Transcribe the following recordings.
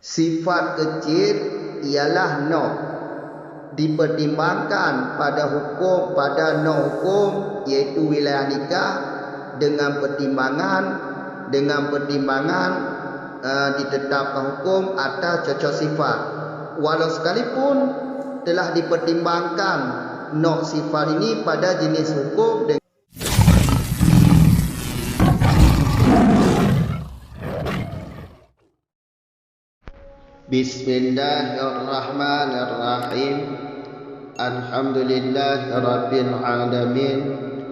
Sifat kecil ialah no, dipertimbangkan pada hukum, pada no hukum, iaitu wilayah nikah dengan pertimbangan ditetapkan hukum atas cocok sifat. Walau sekalipun telah dipertimbangkan no sifat ini pada jenis hukum dengan Bismillahirrahmanirrahim. Alhamdulillahirabbil alamin.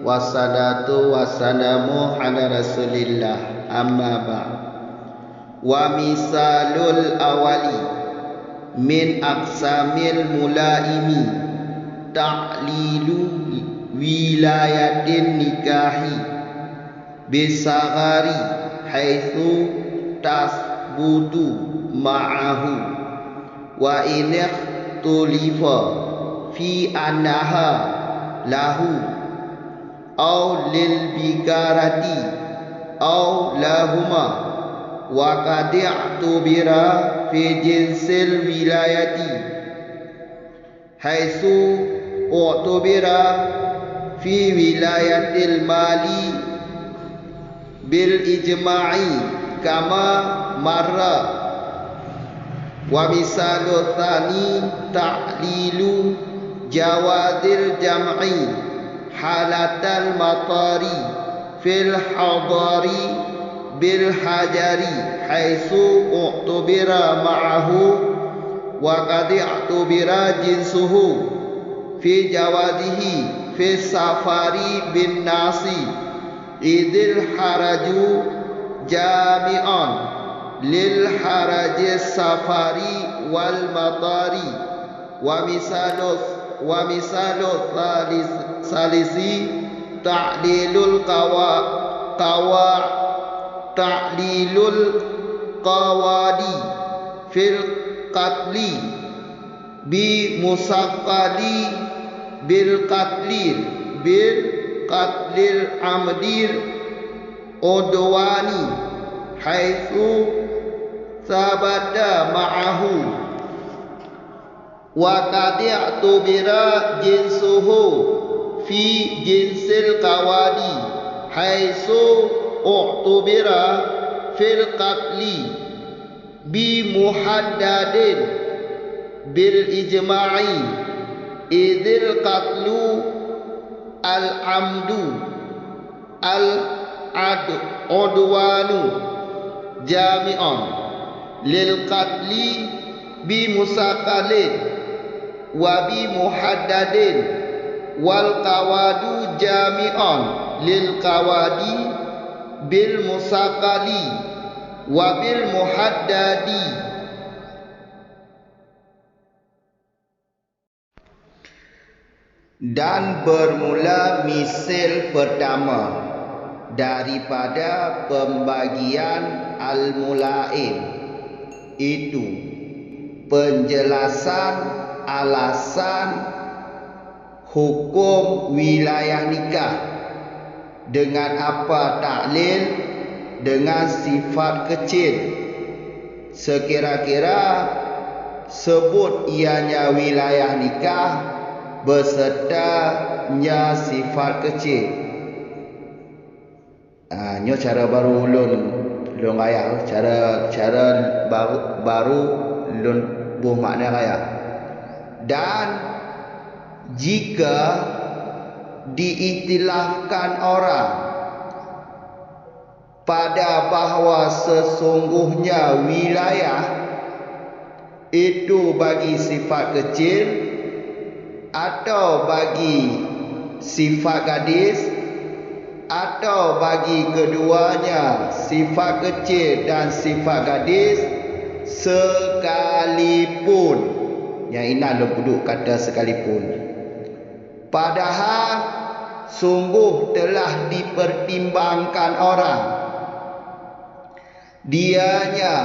Wassalatu wassalamu ala Rasulillah. Amma ba'd. Wa misalul awali min aqsamil mulaimi ta'lilu wilayatin nikahi bisagari haitsu tasbutu ma'ahu wa in ikhtulifa fi annaha lahu aw lil bikarati aw lahuma wa qad i'tubira fi jinsil wilayati haitsu i'tubira fi wilayatil mali bil ijma'i kama marra. Wa misalu tsani ta'lilu jawazil jam'i halatal matari fil hadari bil hajari haitsu u'tubira ma'ahu wa qad i'tubira jinsuhu fi jawazihi fi safari bin nasi idil haraju jami'an lil harajis safari wal matari. Wa misalu salisi ta'lilul qawadi fil qatli bi musaqqali bil qatlil amdir udwani haitsu sabada ma'ahu wa qad i'tubira jinsuhu fi jinsil qawadi haitsu u'tubira fil qatli bi muhaddadin bil ijma'i idil qatlu al amdu al udwanu jami'an lil qatli bi musaqalin wa bi muhaddadin wal qawadu jami'an lil qawadi bil musaqali wa bil muhaddadi. Dan bermula misal pertama daripada pembagian al-mulaim, itu penjelasan alasan hukum wilayah nikah dengan apa taklil dengan sifat kecil, sekira-kira sebut ianya wilayah nikah besertanya sifat kecil. Nyo cara baru ulun gaya, cara baru ulun buh makna gaya. Dan jika diiktilafkan orang pada bahawa sesungguhnya wilayah itu bagi sifat kecil atau bagi sifat gadis atau bagi keduanya sifat kecil dan sifat gadis sekalipun, yang ini duduk kata sekalipun, padahal sungguh telah dipertimbangkan orang dianya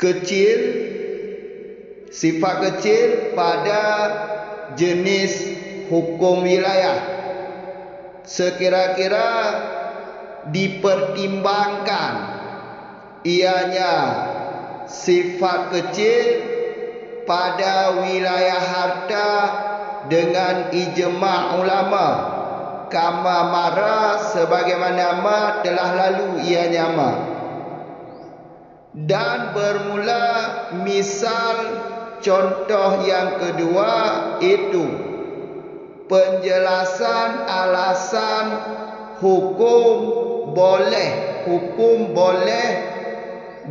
kecil, sifat kecil pada jenis hukum wilayah, sekira-kira dipertimbangkan ianya sifat kecil pada wilayah harta dengan ijma' ulama kama mara sebagaimana ma telah lalu ianya ma. Dan bermula misal contoh yang kedua itu penjelasan alasan hukum boleh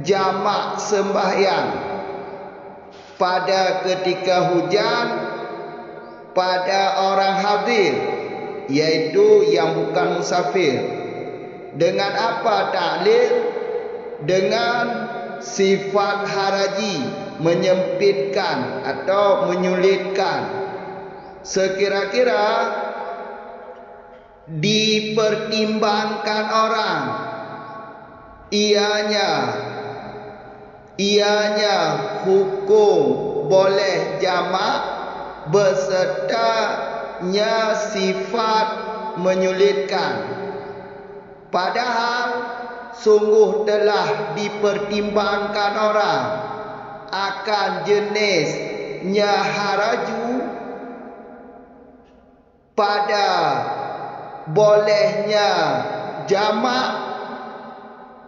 jamak sembahyang pada ketika hujan pada orang hadir, yaitu yang bukan musafir. Dengan apa taklil? Dengan sifat haraji, menyempitkan atau menyulitkan. Sekira-kira dipertimbangkan orang, ianya hukum boleh jamak besertanya sifat menyulitkan. Padahal sungguh telah dipertimbangkan orang akan jenisnya haraju pada bolehnya jamak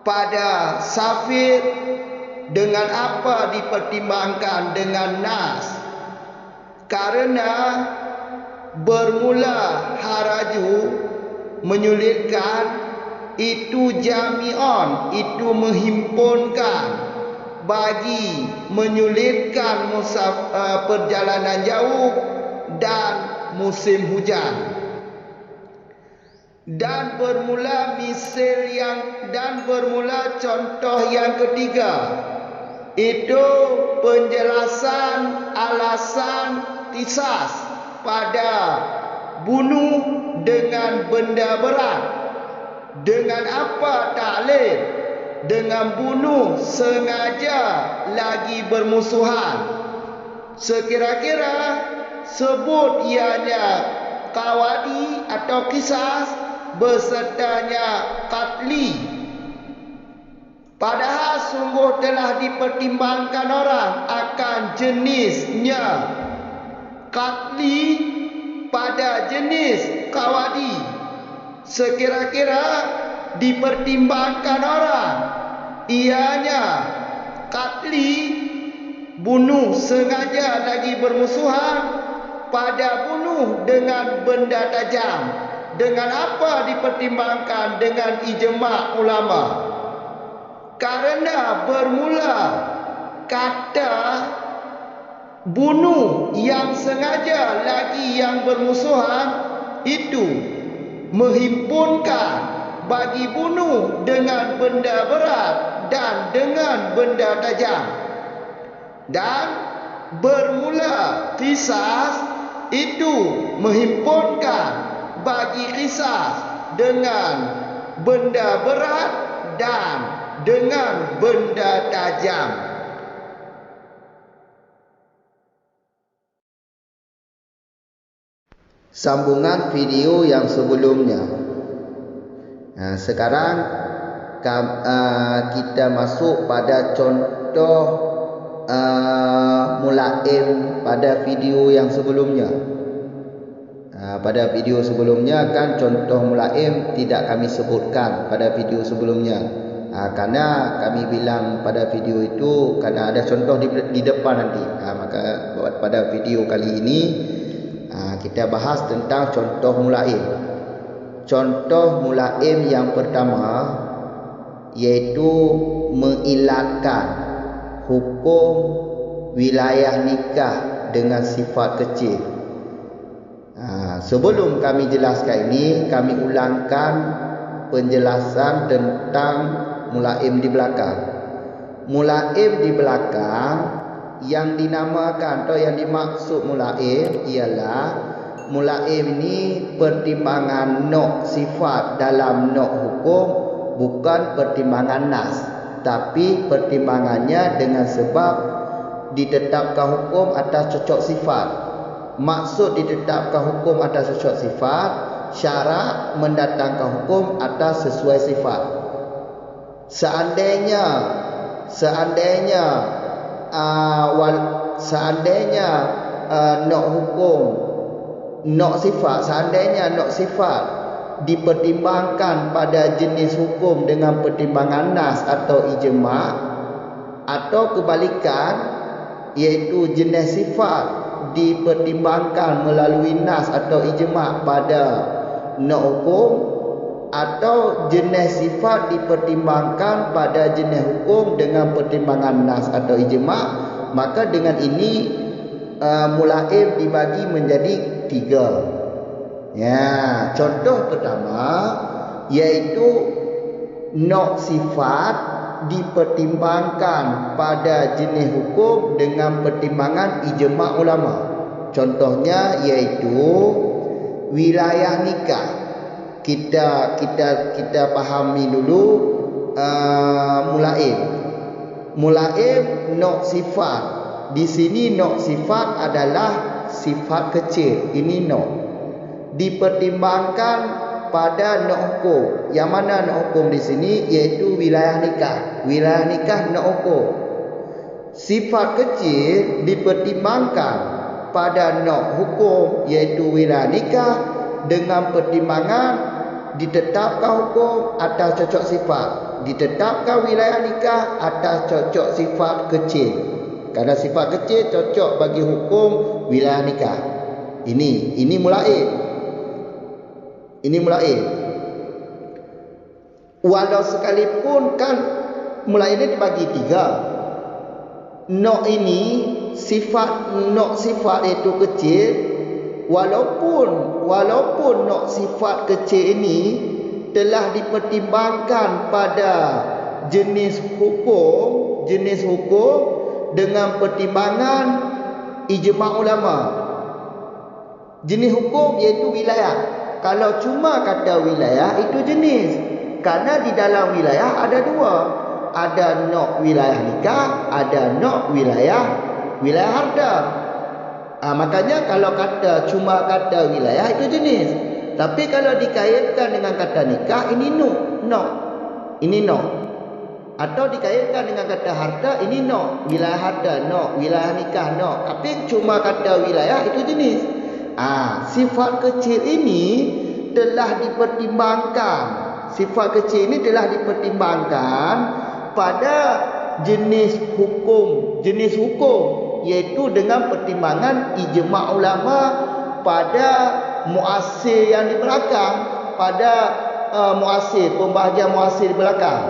pada safir. Dengan apa dipertimbangkan? Dengan nas. Karena bermula haraju menyulitkan itu jami'on, itu menghimpunkan bagi menyulitkan perjalanan jauh dan musim hujan. Dan bermula contoh yang ketiga itu penjelasan alasan qisas pada bunuh dengan benda berat. Dengan apa taklil? Dengan bunuh sengaja lagi bermusuhan. Sekira-kira sebut ianya qawadi atau qisas besertanya qatli. Padahal sungguh telah dipertimbangkan orang akan jenisnya qatli pada jenis qawadi. Sekira-kira dipertimbangkan orang, ianya qatli, bunuh sengaja lagi bermusuhan pada bunuh dengan benda tajam. Dengan apa dipertimbangkan? Dengan ijma' ulama. Karena bermula kata bunuh yang sengaja lagi yang bermusuhan itu menghimpunkan bagi bunuh dengan benda berat dan dengan benda tajam. Dan bermula qisas itu menghimpunkan bagi qisas dengan benda berat dan dengan benda tajam. Sambungan video yang sebelumnya. Sekarang kita masuk pada contoh mulaim pada video yang sebelumnya. Pada video sebelumnya kan contoh mulaim tidak kami sebutkan pada video sebelumnya. Karena kami bilang pada video itu karena ada contoh di depan nanti. Maka pada video kali ini kita bahas tentang contoh mulaim. Contoh mulaim yang pertama yaitu mengilatkan hukum wilayah nikah dengan sifat kecil. Sebelum kami jelaskan ini, kami ulangkan penjelasan tentang mulaim di belakang. Mulaim di belakang yang dinamakan atau yang dimaksud mulaim ialah mulaim ini pertimbangan nok sifat dalam nok hukum, bukan pertimbangan nas, tapi pertimbangannya dengan sebab ditetapkan hukum atas cocok sifat. Maksud ditetapkan hukum atas cocok sifat, syarat mendatangkan hukum atas sesuai sifat. seandainya nak hukum, nak sifat, seandainya nak sifat dipertimbangkan pada jenis hukum dengan pertimbangan nas atau ijma', atau kebalikan, iaitu jenis sifat dipertimbangkan melalui nas atau ijma' pada nak hukum, atau jenis sifat dipertimbangkan pada jenis hukum dengan pertimbangan nas atau ijma', maka dengan ini mulaib dibagi menjadi 3. Ya, contoh pertama iaitu nak sifat dipertimbangkan pada jenis hukum dengan pertimbangan ijma' ulama. Contohnya iaitu wilayah nikah. Kita pahami dulu mulaib. Mulaib nak sifat. Di sini nak sifat adalah sifat kecil. Ini nak dipertimbangkan pada nak hukum. Yang mana nak hukum di sini iaitu wilayah nikah. Wilayah nikah nak hukum. Sifat kecil dipertimbangkan pada nak hukum iaitu wilayah nikah dengan pertimbangan ditetapkan hukum atas cocok sifat. Ditetapkan wilayah nikah atas cocok sifat kecil. Karena sifat kecil cocok bagi hukum wilayah nikah. Ini mulaib. Ini mulaib. Walau sekalipun kan mulaib ini dibagi 3. Nok ini nok sifat itu kecil, walaupun nok sifat kecil ini telah dipertimbangkan pada jenis hukum dengan pertimbangan ijma' ulama. Jenis hukum iaitu wilayah. Kalau cuma kata wilayah itu jenis. Karena di dalam wilayah ada 2. Ada nak wilayah nikah, ada nak wilayah harta. Makanya kalau cuma kata wilayah itu jenis. Tapi kalau dikaitkan dengan kata nikah, ini nak. Ini nak. Atau dikaitkan dengan kata harta, ini nak. Wilayah harta nak, wilayah nikah nak. Tapi cuma kata wilayah itu jenis. Sifat kecil ini telah dipertimbangkan. Sifat kecil ini telah dipertimbangkan pada jenis hukum iaitu dengan pertimbangan ijma' ulama pada muasir yang di belakang, pada pembahagian muasir di belakang.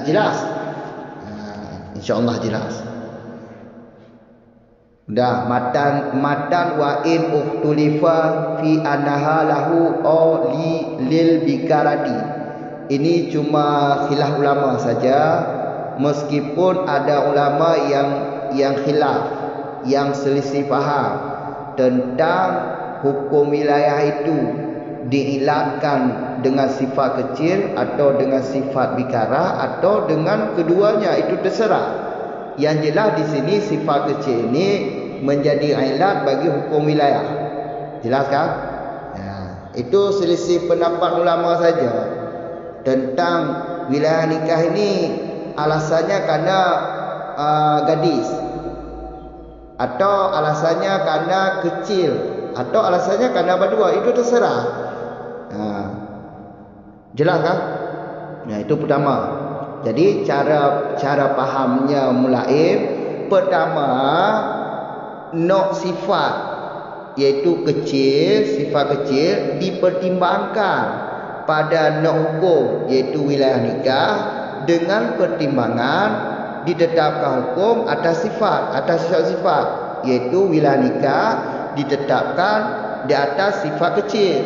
Jelas? InsyaAllah jelas. Dah matan wa in uhtulifa fi annaha lahu aw lil bikarati. Ini cuma khilaf ulama saja, meskipun ada ulama yang khilaf, yang selisih faham tentang hukum wilayah itu diilatkan dengan sifat kecil atau dengan sifat bikara atau dengan keduanya, itu terserah. Yang jelas di sini sifat kecil ini menjadi ilat bagi hukum wilayah. Jelas kan? Itu selisih pendapat ulama saja tentang wilayah nikah ini. Alasannya karena gadis, atau alasannya karena kecil, atau alasannya karena berdua, itu terserah. Jelas kan? Itu pertama. Jadi cara pahamnya mulaib, pertama nok sifat iaitu sifat kecil dipertimbangkan pada nok hukum iaitu wilayah nikah dengan pertimbangan ditetapkan hukum atas sifat iaitu wilayah nikah ditetapkan di atas sifat kecil.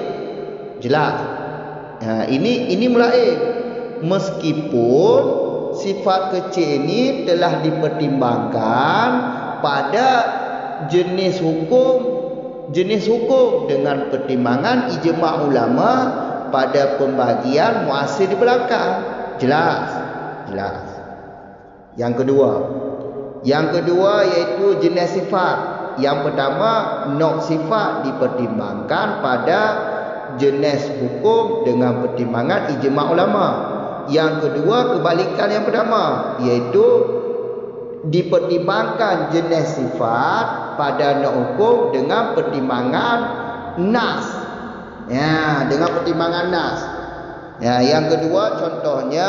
Jelas? Ini mulaib. Meskipun sifat kecil ini telah dipertimbangkan pada jenis hukum dengan pertimbangan ijma' ulama pada pembagian muasir di belakang. Jelas? Yang kedua iaitu jenis sifat. Yang pertama, nok sifat dipertimbangkan pada jenis hukum dengan pertimbangan ijma' ulama. Yang kedua, kebalikan yang pertama, iaitu dipertimbangkan jenis sifat pada nak hukum dengan pertimbangan nas. Ya, dengan pertimbangan nas. Ya, yang kedua contohnya,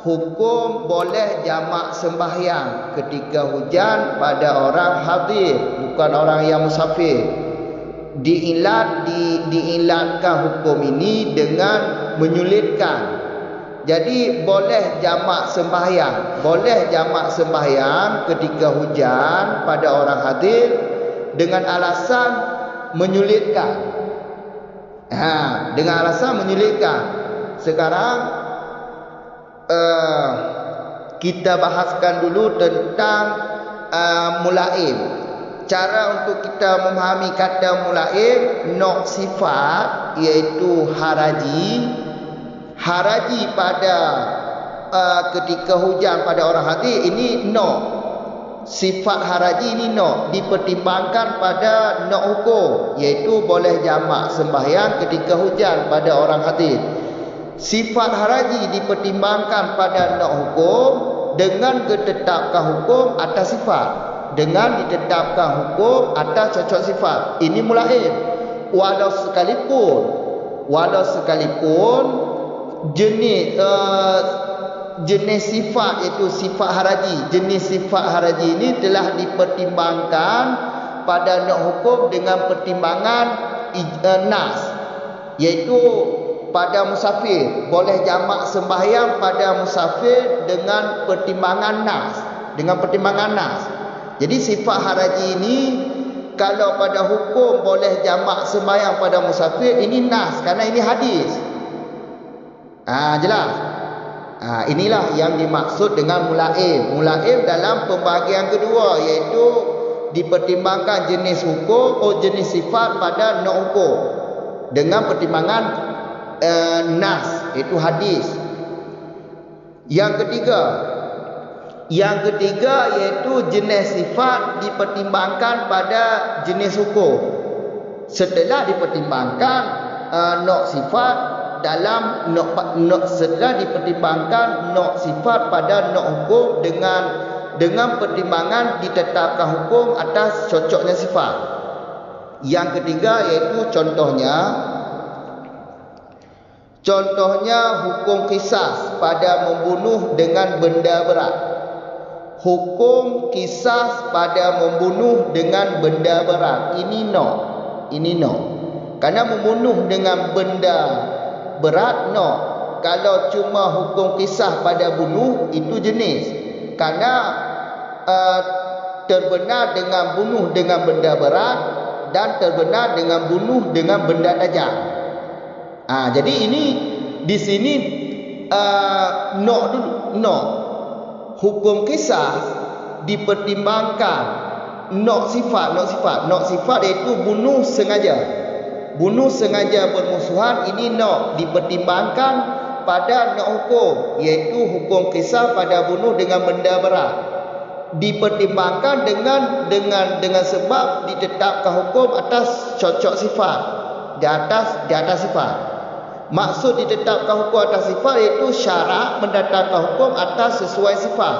hukum boleh jamak sembahyang ketika hujan pada orang hadir, bukan orang yang musafir. Diilatkan hukum ini dengan menyulitkan. Jadi boleh jamak sembahyang, ketika hujan pada orang hadir dengan alasan menyulitkan. Dengan alasan menyulitkan. Sekarang kita bahaskan dulu tentang mulaim. Cara untuk kita memahami kata mulaim, nok sifat, iaitu haraji pada ketika hujan pada orang hadir, ini nok. Sifat haraji ini nok, dipertimbangkan pada nok hukum, iaitu boleh jamak sembahyang ketika hujan pada orang hadir. Sifat haraji dipertimbangkan pada nok hukum dengan ditetapkan hukum atas sifat, dengan ditetapkan hukum atas cocok sifat. Ini mulaim. Walau sekalipun jenis sifat, iaitu sifat haraji, jenis sifat haraji ini telah dipertimbangkan pada nak hukum dengan pertimbangan nas, iaitu pada musafir, boleh jamak sembahyang pada musafir dengan pertimbangan nas. Jadi sifat haraji ini, kalau pada hukum boleh jamak sembahyang pada musafir, ini nas, kerana ini hadis. Jelas. Inilah yang dimaksud dengan mulaim. Mulaim dalam pembahagian kedua, iaitu dipertimbangkan jenis hukum, jenis sifat pada nak hukum dengan pertimbangan nas, iaitu hadis. Yang ketiga iaitu jenis sifat dipertimbangkan pada jenis hukum. Setelah dipertimbangkan nok sifat dalam setelah dipertimbangkan nok sifat pada nok hukum dengan pertimbangan ditetapkan hukum atas cocoknya sifat. Yang ketiga iaitu contohnya hukum qisas pada membunuh dengan benda berat. Hukum qisas pada membunuh dengan benda berat, ini no. Karena membunuh dengan benda berat no. Kalau cuma hukum qisas pada bunuh, itu jenis. Karena terbenar dengan bunuh dengan benda berat dan terbenar dengan bunuh dengan benda tajam. Jadi ini di sini no. Hukum qisas dipertimbangkan nok sifat iaitu bunuh sengaja bermusuhan, ini nok dipertimbangkan pada nok hukum, iaitu hukum qisas pada bunuh dengan benda berat, dipertimbangkan dengan sebab ditetapkan hukum atas cocok sifat di atas sifat. Maksud ditetapkan hukum atas sifat iaitu syarak mendatangkan hukum atas sesuai sifat.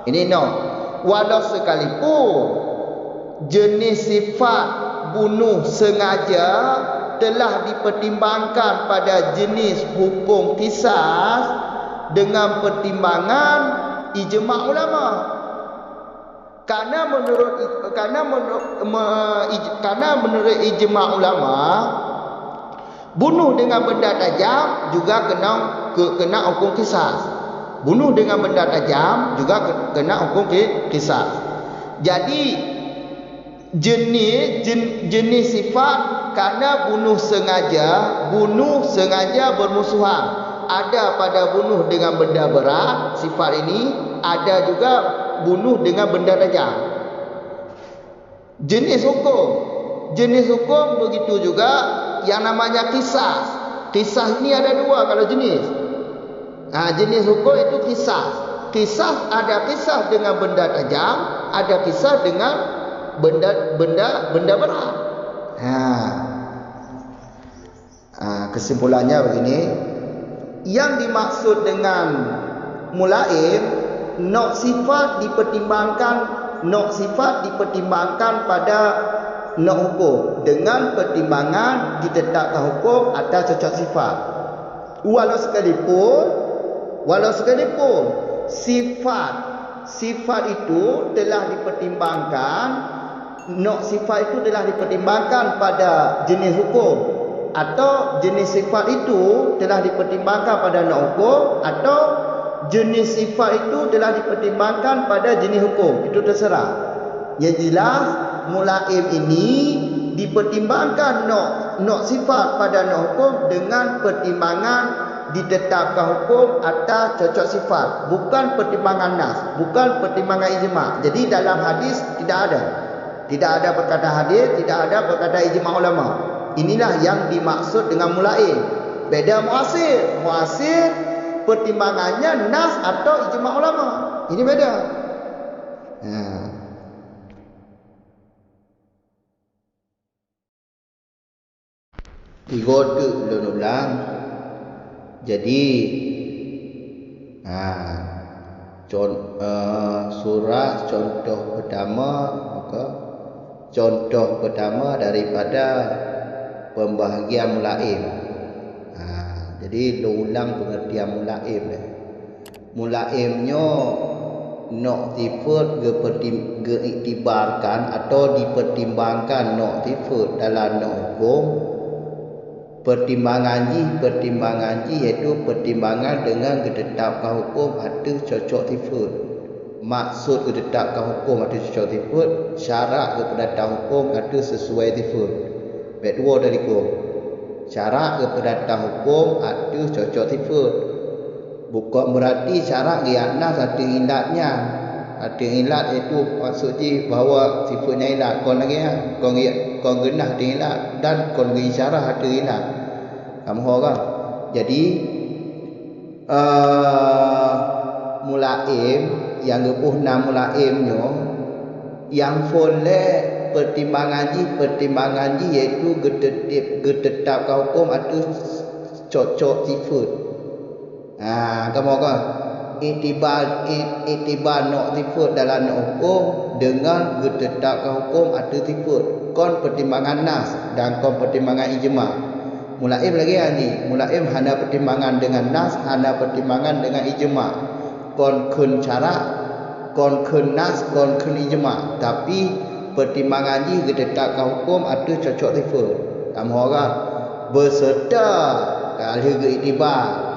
Ini no. Walau sekalipun jenis sifat bunuh sengaja telah dipertimbangkan pada jenis hukum qisas dengan pertimbangan ijma' ulama. Karena menurut ijma' ulama, bunuh dengan benda tajam juga kena hukum qisas. Bunuh dengan benda tajam juga kena hukum qisas. Jadi jenis sifat karena bunuh sengaja bermusuhan. Ada pada bunuh dengan benda berat, sifat ini, ada juga bunuh dengan benda tajam. Jenis hukum begitu juga yang namanya qisas. Qisas ini ada dua kalau jenis. Jenis hukum itu qisas. Qisas ada qisas dengan benda tajam, ada qisas dengan benda berat. Kesimpulannya begini, Yang dimaksud dengan mulaim, nok sifat dipertimbangkan pada nok hukum dengan pertimbangan ditetapkan hukum atas cocok sifat. Walau sekalipun sifat itu telah dipertimbangkan, nok sifat itu telah dipertimbangkan pada jenis hukum, atau jenis sifat itu telah dipertimbangkan pada nok hukum, atau jenis sifat itu telah dipertimbangkan pada jenis hukum. Itu terserah. Yang jelas mulaim ini dipertimbangkan nok sifat pada nok hukum dengan pertimbangan ditetapkan hukum atas cocok sifat, bukan pertimbangan nas, bukan pertimbangan ijma'. Jadi dalam hadis tidak ada perkataan hadis, tidak ada perkataan ijma' ulama. Inilah yang dimaksud dengan mulaim. Beda muasir pertimbangannya nas atau ijma' ulama. Ini beda. Ikut ulun ulang. Jadi surah contoh pertama daripada pembahagian mulaim. Jadi ulang pengertian mulaim. Mulaimnya nok sifat geiktibarkan atau dipertimbangkan nok sifat dalam nok hukum. Pertimbangan iaitu pertimbangan dengan ditetapkan hukum ada cocok sifat. Maksud ditetapkan hukum ada cocok sifat, syarat kepada hukum ada sesuai sifat. Baik dua dari hukum. Syarat kepada hukum ada cocok sifat. Bukan berarti syarat dia nas ada ilatnya. Ada ilat itu maksudnya bahawa sifatnya ilat. Kau lagi kau genah ada ilat dan kau lagi syarat ada ilat. Kamu kan? Jadi mulaim yang gepuhna mulaimnya yang boleh pertimbangan iaitu getetapkan hukum ada cocok sifat. Kamu kan? Itibar nok sifat dalam nok hukum dengan ditetapkan hukum ada sifat. Kon pertimbangan nas dan kon pertimbangan ijma'. Mulaim lagi ni. Mulaim hanya pertimbangan dengan nas, hanya pertimbangan dengan ijma'. Kon kun syarat, kon kun nas, kon kun ijma'. Tapi pertimbangan ni ditetapkan hukum ada cocok sifat. Kamu orang berserta kali itibar.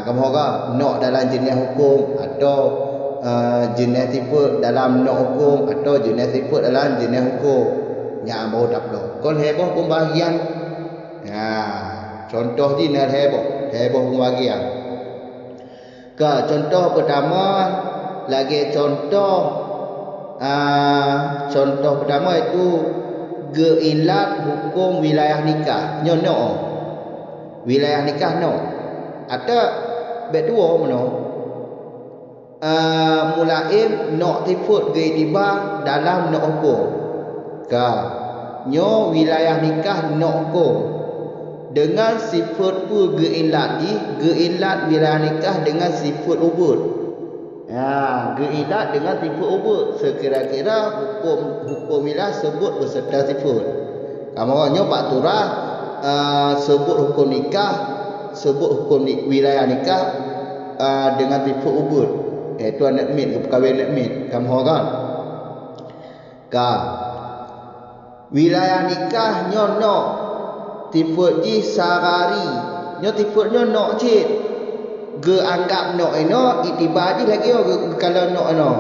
Kamu orang nok dalam jenis hukum atau jenis sifat dalam nok hukum atau jenis sifat dalam jenis hukum yang baru tak perlu. Kon heboh pembahagian. Contoh ni nak heboh pembahagian. Contoh pertama lagi contoh pertama itu geilat hukum wilayah nikah. Nyono wilayah nikah no. Ada bedua mana? Mulaim nok sifat geitibar dalam nok hukum. Nyo wilayah nikah nok hukum. Dengan sifat pu geilat wilayah nikah dengan sifat ubud. Geilat dengan sifat ubud. Sekira-kira hukum wilayah sebut beserta sifat. Kamu nyo pak turah sebut hukum nikah, sebut hukum wilayah nikah dengan sifat ubud, iaitu anak mit, perkahwin anak mit. Kamu kan? Wilayah nikah nyo nok sifat ji sarari. Nyo sifat nyo nok cik. Ge anggap nok ino itibar ji lagi kalau nok ino.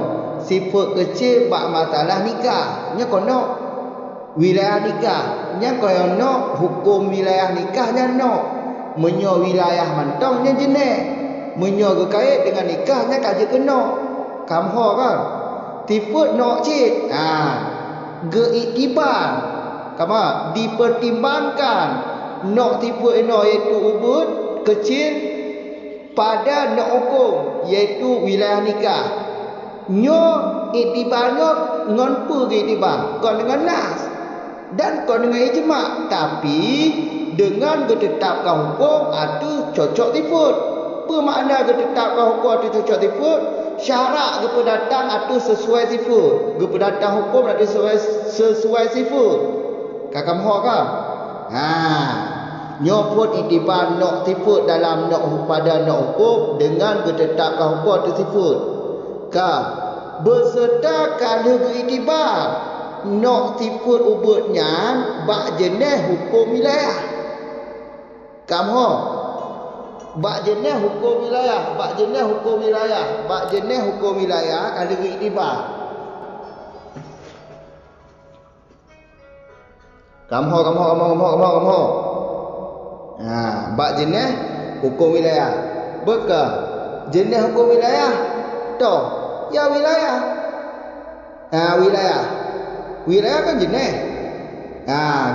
Sifat kecil bak masalah nikah. Nyo kono wilayah nikah. Nyo kono nok hukum wilayah nikahnya nok. Menyo wilayah mantongnya jenis. Menyo gekait dengan nikahnya kaje kena. Kamu kan? Sifat nok cik. Geiktibar. Kamu dipertimbangkan nok sifat ino iaitu ubud kecil pada nok hukum iaitu wilayah nikah. Nyo iktibarnya ngon pu iktibar. Kau dengan nas dan kau dengan ijma'. Tapi dengan ditetapkan hukum itu cocok tifut. Apa makna ditetapkan hukum itu cocok tifut? Syarat kependatang itu sesuai tifut. Kependatang hukum itu sesuai tifut. Kakak mahu kan? Nyoput itibar nok tifut dalam nok pada nok hukum dengan ditetapkan hukum itu tifut. Berserta kalau itibar nok tifut ubutnya bak jenis hukum wilayah. Kamu bak jenis hukum wilayah, bak jenis hukum wilayah, bak jenis hukum wilayah kalau itibar. Kamu. Bak jenis hukum wilayah. Beka jenis hukum wilayah. Toh, ya wilayah. Wilayah kan jenis.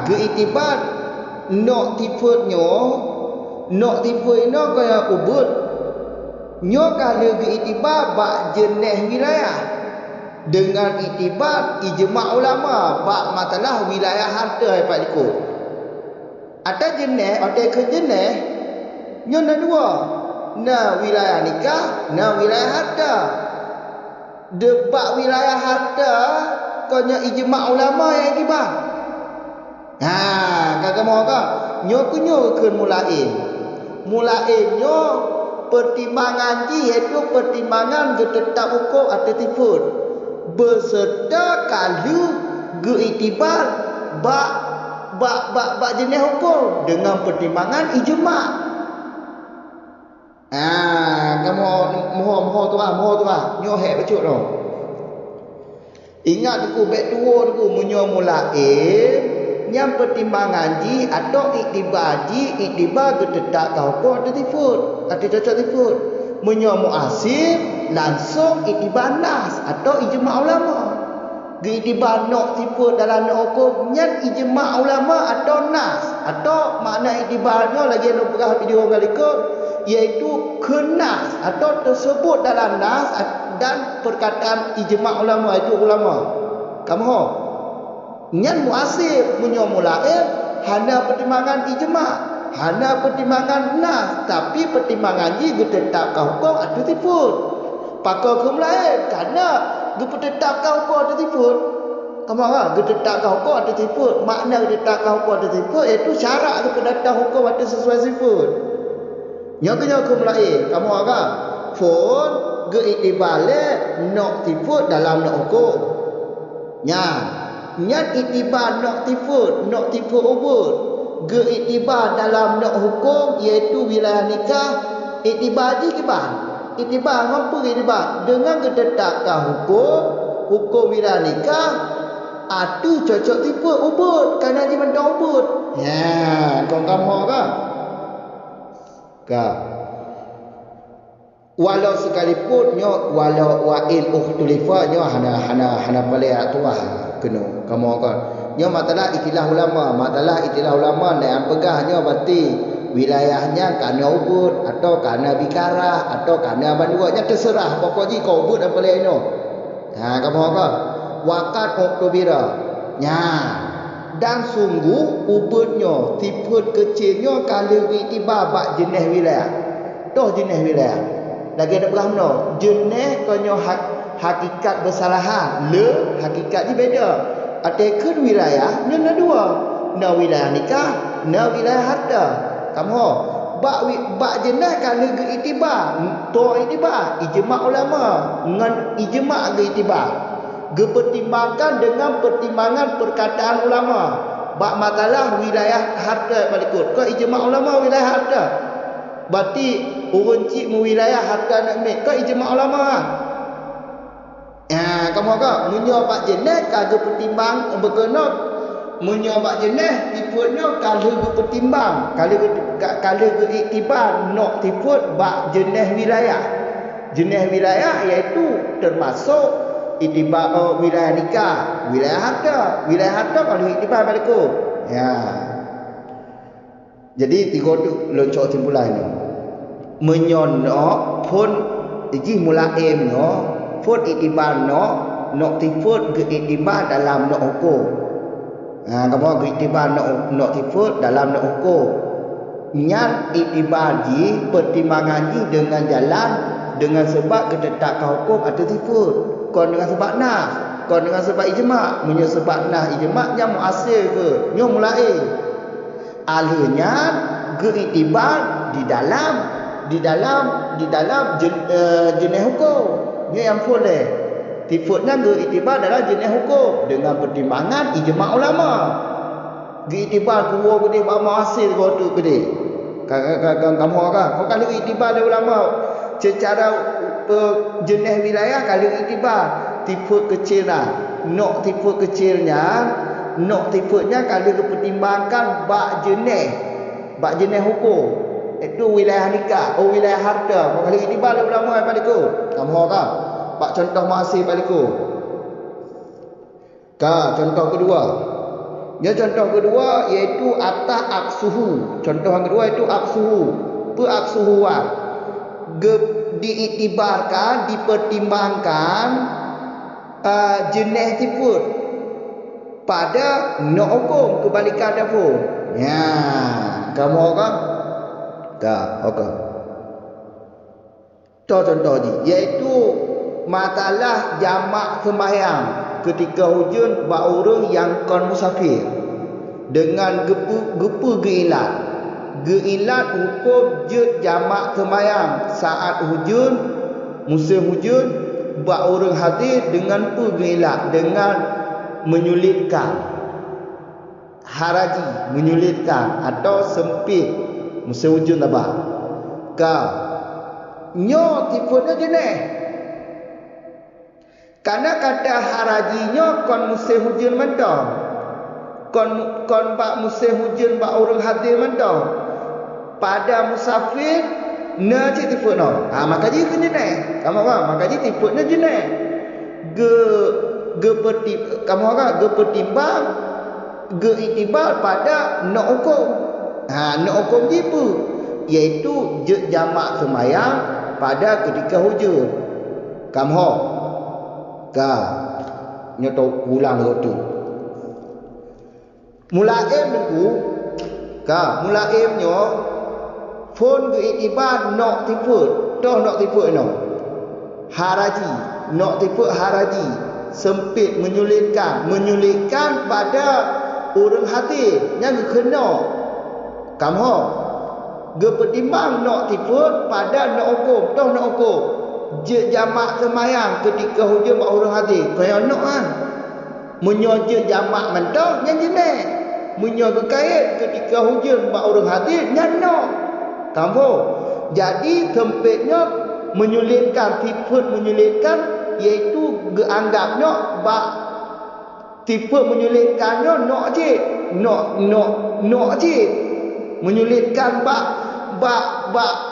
Keitibar nok tifutnya, nok tifutnya kaya ubud. Nyo kalau keitibar bak jenis wilayah. Dengan itibar ijma' ulama bak masalah wilayah harta dapat ikut. Ada jenis, ada kejenis. Nyo ada dua. Na wilayah nikah, na wilayah harta. Debat wilayah harta kanya ijma' ulama yang itibar. Kakak mahu kan? Nyo kunyo ke mulain. Mulain nyo pertimbangan iaitu pertimbangan tetap hukum atau tifut. Berserta kalau geitibar bak jenis hukum dengan pertimbangan ijma'. Kamu moho tu ah. Nyo hek becut tu. Ingat aku bek tua aku munyo mulain yang pertimbangan ji atau iktibar tetap hukum atau tifut. Atau cocok tifut. Munyo muasib langsung iktibar nas atau ijma' ulama. Iktibar nok tifut dalam nok hukum nyat ijma' ulama atau nas atau makna iktibarnya lagi nak perah video galikut iaitu kenas atau tersebut dalam nas dan perkataan ijma' ulama itu ulama. Kamu nyat muasib munyo mulaib hanya pertimbangan ijma', hanya pertimbangan nas, tapi pertimbangan ji ditetapkan hukum atau tifut. Pakar hukum lain karena ditetapkan hukum atau tifut. Kamu kan ditetapkan hukum atau tifut. Makna ditetapkan hukum atau tifut iaitu syarat kependatang hukum atau sesuai tifut. Nyonya hukum lain. Kamu kan fon geitibale nok tifut dalam nok hukum. Nyat itibar nok tifut ubud. Geitibar dalam nok hukum iaitu wilayah nikah. Itibar ji kibar. Itibar ngapa itibar? Dengan ketetapkan hukum wilayah nikah atu cocok tifut ubud kerana ji mentang ubud. Kau kamu kan? Walau sekalipun nyo walau wa'il ukhtulifa nyo hana palea tuah kena kamu kan. Nyo matalah istilah ulama yang pegah nyo berarti wilayahnya karena ubud atau karena bikara atau karena banduanya terserah pokoknya kau ubud apa lain no. Kamu kan wakat oktobira dan sungguh ubudnya tifut kecilnya kalau itibar bak jenis wilayah. Toh jenis wilayah lagi ada belah no jenis konyo hakikat bersalahan hakikat ni beda. Ada ke wilayah ni ada dua, na wilayah nikah, na wilayah harta. Kamu bak jenis kalau itibar to itibar ijma' ulama dengan ijma' itibar dipertimbangkan dengan pertimbangan perkataan ulama. Bak masalah wilayah harta balikut kau ijma' ulama wilayah harta. Berarti urun cik mu wilayah harta nak ambil kau ijma' ulama. Kamu kau munyo bak jenis kalau pertimbang berkena munyo bak jenis tifutnya kalau pertimbang kalau iktibar nok tifut bak jenis wilayah. Jenis wilayah iaitu termasuk iktibar wilayah nikah, wilayah harta kalau iktibar balikut. Jadi tiga tu loncok simpulan ni. Menyonok pun iji mulaim no, pun iktibar nok tifut ke iktibar dalam nok hukum. Kamu iktibar nak tifut dalam nak hukum. Nyat iktibar ji pertimbangan ji dengan jalan dengan sebab ketetapkan hukum atau tifut. Kon dengan sebab nas, kon dengan sebab ijma'. Munyo sebab nas ijma' nya muasir ke? Nyo mulai. Alihnya ke iktibar di dalam jenis hukum. Nyo yang boleh. Tifutnya beriktibar dalam jenis hukum dengan pertimbangan ijma' ulama. Beriktibar kuwo gede ba muasir ko tu gede. Kamu kan kau kalau iktibar dari ulama secara jenis wilayah kalau iktibar tifut kecil lah. Nok tifut kecilnya, nok tifutnya kalau dipertimbangkan bak jenis hukum. Itu wilayah nikah, wilayah harta. Kau kalau iktibar dari ulama apa itu? Kamu kan pak contoh masih baliku. Contoh kedua. Contoh kedua iaitu atas aksuhu. Contoh yang kedua itu aksuhu. Peaksuhuan. Diiktibarkan, dipertimbangkan jenis tifut pada nak hukum kebalikan dapur. Ya, kamu kan? Okey. Contoh ni iaitu masalah jamak sembahyang ketika hujan bak orang yang kon musafir dengan gepu geilat hukum je jamak sembahyang saat hujan musim hujan bak orang hadir dengan geilat dengan menyulitkan haraji menyulitkan atau sempit musim hujan apa nyo tipenya jenis. Karena kata harajinya kon musim hujan mentang. Kon bak musim hujan bak orang hadir mentang. Pada musafir na cik tifut no. Maka ji kena jenis. Kamu apa? Maka ji tifutnya jenis. Kamu apa? Pertimbang iktibar pada nak hukum. Nak hukum ji apa? Iaitu jamak sembahyang pada ketika hujan. Kamu nyoto pulang tu. Mulaim niku mulaimnyo phone ke iktibar nok tifut. Toh nok tifut no. Haraji, nok tifut haraji. Sempit menyulitkan pada orang hadir yang kena. Kamu pertimbang nok tifut pada nok hukum. Toh nok hukum jamak sembahyang ketika hujan bak orang hadir kaya nak kan munyo jamak mentah yang jenis munyo berkait ketika hujan bak orang hadir yang nak kamu jadi tempatnya menyulitkan tifut menyulitkan iaitu geanggapnya bak tifut menyulitkannya nak je menyulitkan bak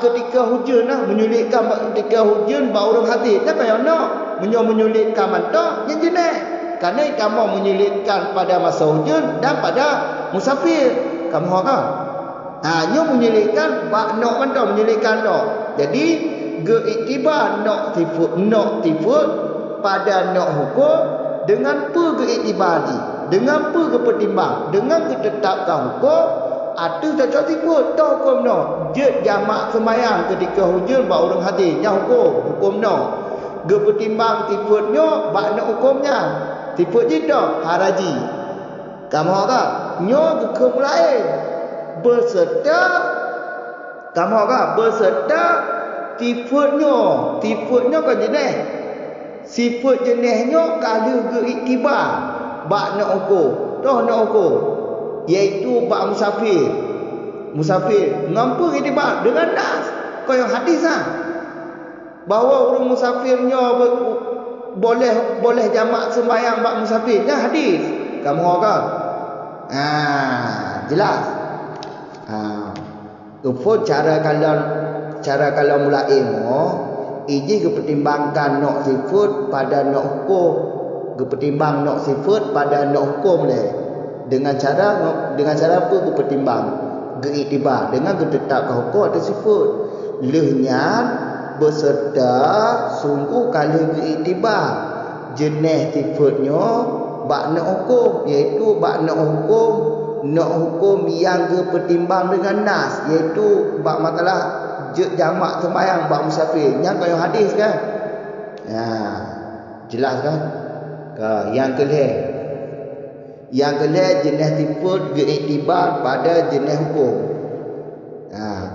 ketika hujan lah menyulitkan ketika hujan bak orang hadir tak kaya nak menyulitkan mentah yang jenis kerana kamu menyulitkan pada masa hujan dan pada musafir kamu kan nyo menyulitkan bak nak mentah menyulitkan nak jadi geiktibar nak tifut pada nak hukum dengan geiktibar dengan pertimbang dengan ketetapkan hukum ada cocok tifut tahu hukum no je jamak sembahyang ketika hujan bak orang hadir yang hukum no ge pertimbang tifutnya bak nak hukumnya tifut je dah haraji kamu kan nyo ke mulai berserta kamu kan berserta tifutnya kan jenis sifat jenisnya kalau ge iktibar bak nak hukum toh nak hukum iaitu bak musafir ngampu iktibar dengan nas kaya hadis bahawa orang musafirnya boleh jamak sembahyang bak musafirnya hadis kamu kan jelas itu cara kalau mulaim iji kepertimbangkan nak sifat pada nak hukum kepertimbang nak sifat pada nak hukum dengan cara apa kepertimbang geiktibar dengan ketetapkan hukum atau sifat lehnya berserta sungguh kali geiktibar jenis sifatnya bak nak hukum, iaitu bak nak hukum yang berpertimbang dengan nas, iaitu bak masalah jamak sembahyang bak musafir. Yang kau hadis kan? Ya, jelas kan? Yang kelih jenis tifud beriktibar pada jenis hukum.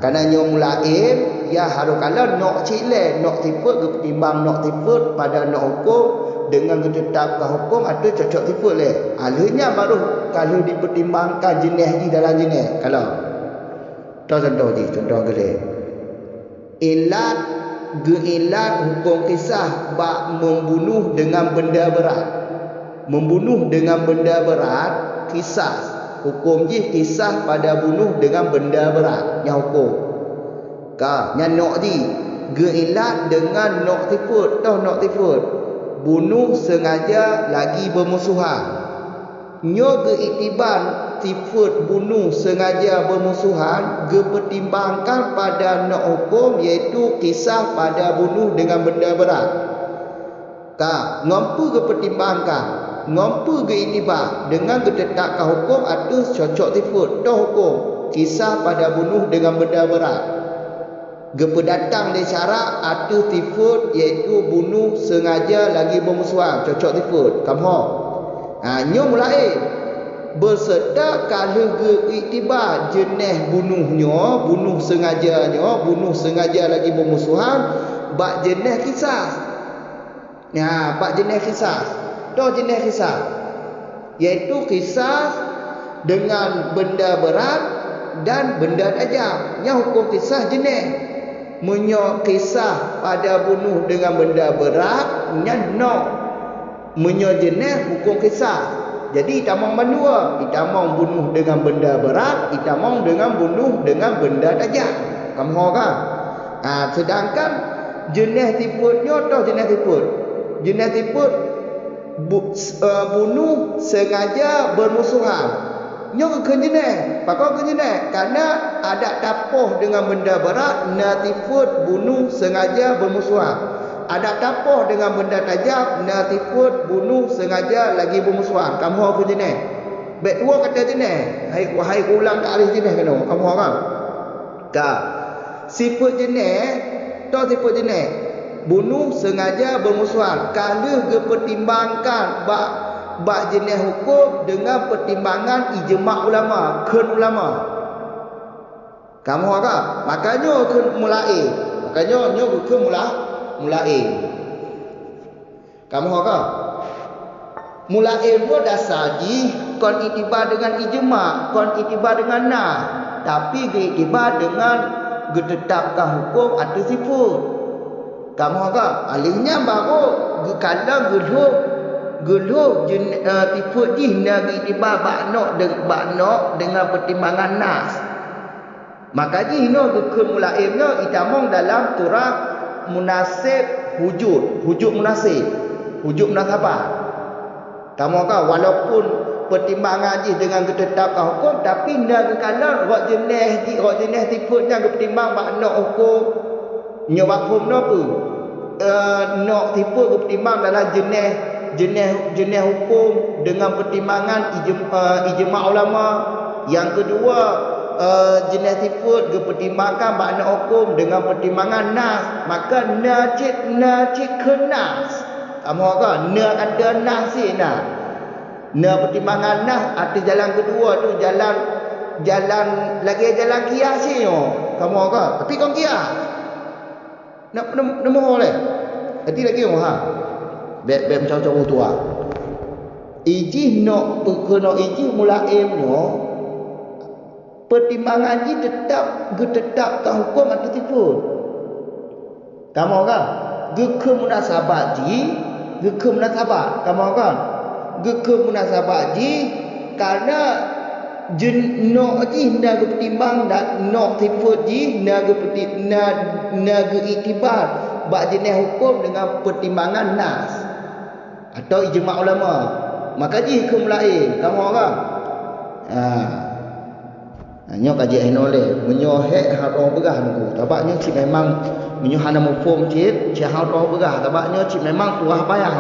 Kerana yang mulaim ya harus kalau nak cilai nak tifud berpertimbang nak tifud pada nak hukum dengan ditetapkan hukum atau cocok tifud leh. Akhirnya baru kalau dipertimbangkan jenis di dalam jenis. Kalau contoh kelih. Ilat hukum kisah bak membunuh dengan benda berat. Membunuh dengan benda berat kisah. Hukum je kisah pada bunuh dengan benda berat. Yang hukum. Yang nak di geilat dengan nak tifud. Tahu nak tifud? Bunuh sengaja lagi bermusuhan. Nyo geiktiban tifud bunuh sengaja bermusuhan gepertimbangkan pada nak hukum iaitu kisah pada bunuh dengan benda berat. Ngompu gepertimbangkan, ngompu geiktibar dengan getetapkan hukum atau cocok tifud. Dah hukum kisah pada bunuh dengan benda berat. Gepedatang dari syarat atau tifud iaitu bunuh sengaja lagi bermusuhan, cocok tifud. Kamu nyo mulai berserta kalau geiktibar jenis bunuhnya, bunuh sengaja lagi bermusuhan bak jenis kisah. Bak jenis kisah. Dah jenis kisah iaitu kisah dengan benda berat dan benda tajam. Yang hukum kisah jenis menyo kisah pada bunuh dengan benda berat no menyo jenis hukum kisah. Jadi itamang bandua, itamang bunuh dengan benda berat, itamang dengan bunuh dengan benda tajam. Kamu kan? Sedangkan jenis tifudnya atau jenis tifud. Jenis tifud bunuh sengaja bermusuhan. Nyo ke jenis, pakau ke jenis karena ada tapoh dengan benda berat, natifud bunuh sengaja bermusuhan. Ada tapoh dengan benda tajam, natifud bunuh sengaja lagi bermusuhan. Kamu ke jenis. Baik dua kata jenis. Wahai ulang tak alih jenis kena. Kamu kan? Sifat jenis, tahu sifat jenis. Bunuh sengaja bermusuhan. Kalau gepertimbangkan bak jenis hukum dengan pertimbangan ijma' ulama, ken ulama. Kamu agak makanya ken mulai. Makanya nyo ke mulai. Kamu agak mulai pun dasar ji kon itibar dengan ijma', kon itibar dengan nah, tapi itibar dengan getetapkan hukum atau sifat. Kamu agak alihnya baru kalau geluh tifud di negeri tiba baknok dengan pertimbangan nas. Maka ji no gekun mulaimnya itamong dalam turah munasib hujud munasabah. Kamu kan walaupun pertimbangan ji dengan ketetapkan hukum tapi negeri kalau hak jenis tifudnya pertimbang baknok hukum nyobak hukum apa? Nok tifud pertimbang dalam jenis hukum dengan pertimbangan ijma' ulama. Yang kedua jenis tifud dipertimbangkan makna hukum dengan pertimbangan nas. Maka najik ke nas. Kamu kan na ada nas sih nah. Na pertimbangan nas atau jalan kedua tu jalan kias sih kamu kan. Tapi kau kias nak boleh. Nanti lagi Beb macam-macam tua. Iji nak kena iji mulaimnya pertimbangan ji tetap hukum atau tifud. Kamu kan? Geke munasabat kamu kan? Geke munasabat ji karena nak ji nak pertimbang nak tifud ji nak itibar bak jenis hukum dengan pertimbangan nas atau ijma' ulama. Maka ji hukum lain kamu orang nyo kaji oleh menyohek harau berah nunggu tabaknya cik memang menyohana mufum cik harau berah tabaknya cik memang tuah payah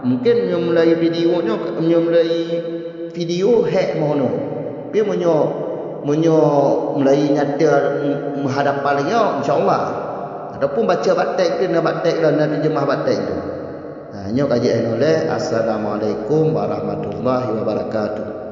Mungkin mulai videonya mulai video hack mono. Tapi menyo mulai nyata menghadapan lagi insya-Allah. Adapun baca batik kena batik lah nak terjemah batik tu. Nyo kajian oleh Assalamualaikum warahmatullahi wabarakatuh.